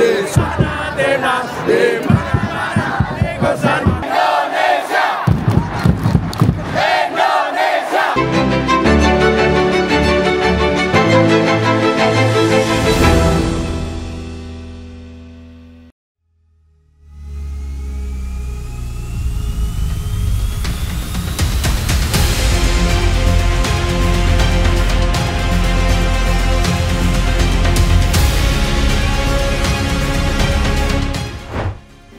Indonesia. Timnas di mana-mana ikutan Indonesia. Indonesia.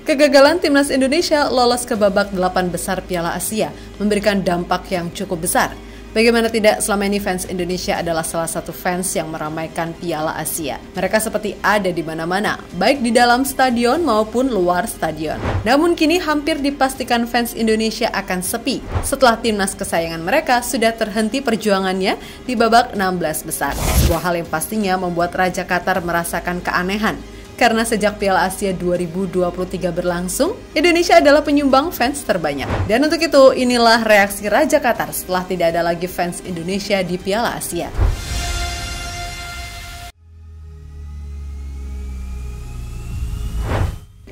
Kegagalan Timnas Indonesia lolos ke babak 8 besar Piala Asia memberikan dampak yang cukup besar. Bagaimana tidak, selama ini fans Indonesia adalah salah satu fans yang meramaikan Piala Asia. Mereka seperti ada di mana-mana, baik di dalam stadion maupun luar stadion. Namun kini hampir dipastikan fans Indonesia akan sepi setelah timnas kesayangan mereka sudah terhenti perjuangannya di babak 16 besar. Sebuah hal yang pastinya membuat Raja Qatar merasakan keanehan. Karena sejak Piala Asia 2023 berlangsung, Indonesia adalah penyumbang fans terbanyak. Dan untuk itu, inilah reaksi Raja Qatar setelah tidak ada lagi fans Indonesia di Piala Asia.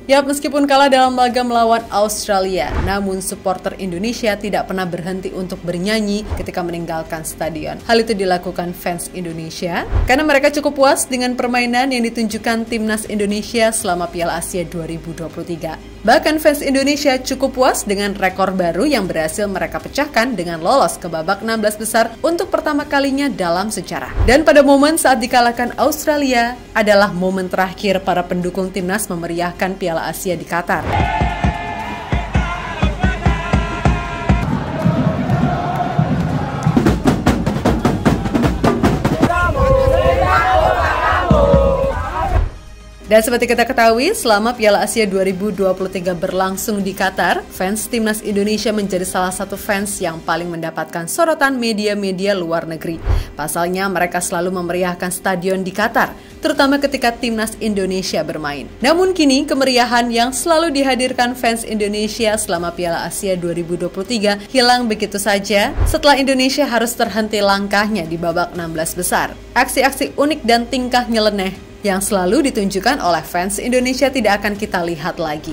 Ya, meskipun kalah dalam laga melawan Australia, namun supporter Indonesia tidak pernah berhenti untuk bernyanyi ketika meninggalkan stadion. Hal itu dilakukan fans Indonesia karena mereka cukup puas dengan permainan yang ditunjukkan timnas Indonesia selama Piala Asia 2023. Bahkan fans Indonesia cukup puas dengan rekor baru yang berhasil mereka pecahkan dengan lolos ke babak 16 besar untuk pertama kalinya dalam sejarah. Dan pada momen saat dikalahkan Australia adalah momen terakhir para pendukung timnas memeriahkan Piala Asia di Qatar. Dan seperti kita ketahui, selama Piala Asia 2023 berlangsung di Qatar, fans timnas Indonesia menjadi salah satu fans yang paling mendapatkan sorotan media-media luar negeri. Pasalnya, mereka selalu memeriahkan stadion di Qatar, terutama ketika timnas Indonesia bermain. Namun kini, kemeriahan yang selalu dihadirkan fans Indonesia selama Piala Asia 2023 hilang begitu saja setelah Indonesia harus terhenti langkahnya di babak 16 besar. Aksi-aksi unik dan tingkah nyeleneh yang selalu ditunjukkan oleh fans Indonesia tidak akan kita lihat lagi.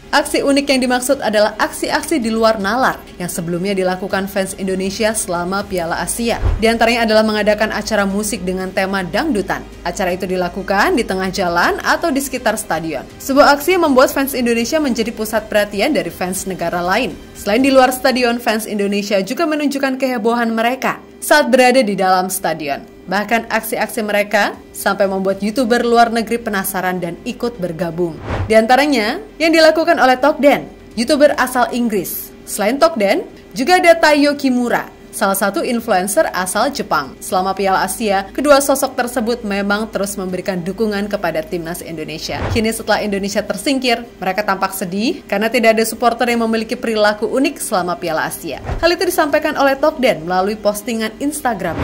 Aksi unik yang dimaksud adalah aksi-aksi di luar nalar yang sebelumnya dilakukan fans Indonesia selama Piala Asia. Di antaranya adalah mengadakan acara musik dengan tema dangdutan. Acara itu dilakukan di tengah jalan atau di sekitar stadion. Sebuah aksi yang membuat fans Indonesia menjadi pusat perhatian dari fans negara lain. Selain di luar stadion, fans Indonesia juga menunjukkan kehebohan mereka saat berada di dalam stadion. Bahkan aksi-aksi mereka sampai membuat YouTuber luar negeri penasaran dan ikut bergabung. Di antaranya yang dilakukan oleh Tokden, YouTuber asal Inggris. Selain Tokden, juga ada Taiyo Kimura, salah satu influencer asal Jepang. Selama Piala Asia, kedua sosok tersebut memang terus memberikan dukungan kepada timnas Indonesia. Kini setelah Indonesia tersingkir, mereka tampak sedih karena tidak ada supporter yang memiliki perilaku unik selama Piala Asia. Hal itu disampaikan oleh Tokden melalui postingan Instagram.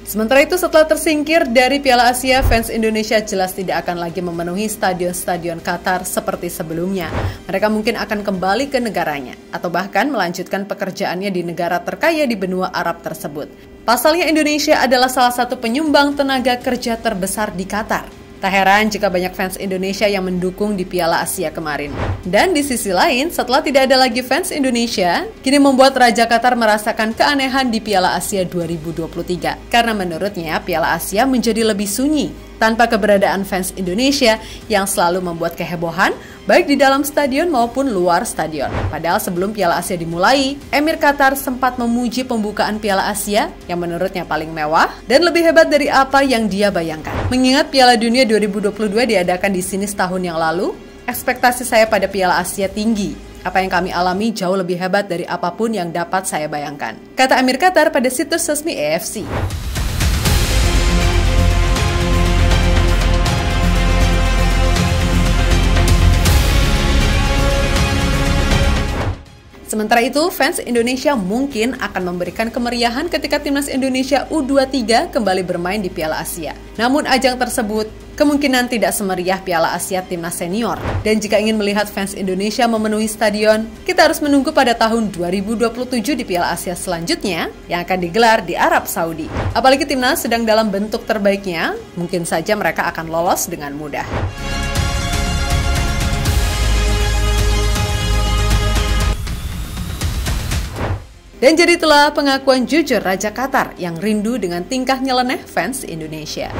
Sementara itu, setelah tersingkir dari Piala Asia, fans Indonesia jelas tidak akan lagi memenuhi stadion-stadion Qatar seperti sebelumnya. Mereka mungkin akan kembali ke negaranya, atau bahkan melanjutkan pekerjaannya di negara terkaya di benua Arab tersebut. Pasalnya Indonesia adalah salah satu penyumbang tenaga kerja terbesar di Qatar. Tak heran jika banyak fans Indonesia yang mendukung di Piala Asia kemarin. Dan di sisi lain, setelah tidak ada lagi fans Indonesia, kini membuat Raja Qatar merasakan keanehan di Piala Asia 2023. Karena menurutnya, Piala Asia menjadi lebih sunyi tanpa keberadaan fans Indonesia yang selalu membuat kehebohan, baik di dalam stadion maupun luar stadion. Padahal sebelum Piala Asia dimulai, Emir Qatar sempat memuji pembukaan Piala Asia yang menurutnya paling mewah dan lebih hebat dari apa yang dia bayangkan. Mengingat Piala Dunia 2022 diadakan di sini setahun yang lalu, ekspektasi saya pada Piala Asia tinggi. Apa yang kami alami jauh lebih hebat dari apapun yang dapat saya bayangkan, kata Emir Qatar pada situs resmi AFC. Sementara itu, fans Indonesia mungkin akan memberikan kemeriahan ketika timnas Indonesia U23 kembali bermain di Piala Asia. Namun ajang tersebut kemungkinan tidak semeriah Piala Asia timnas senior. Dan jika ingin melihat fans Indonesia memenuhi stadion, kita harus menunggu pada tahun 2027 di Piala Asia selanjutnya yang akan digelar di Arab Saudi. Apalagi timnas sedang dalam bentuk terbaiknya, mungkin saja mereka akan lolos dengan mudah. Dan jadi itulah pengakuan jujur Raja Qatar yang rindu dengan tingkah nyeleneh fans Indonesia.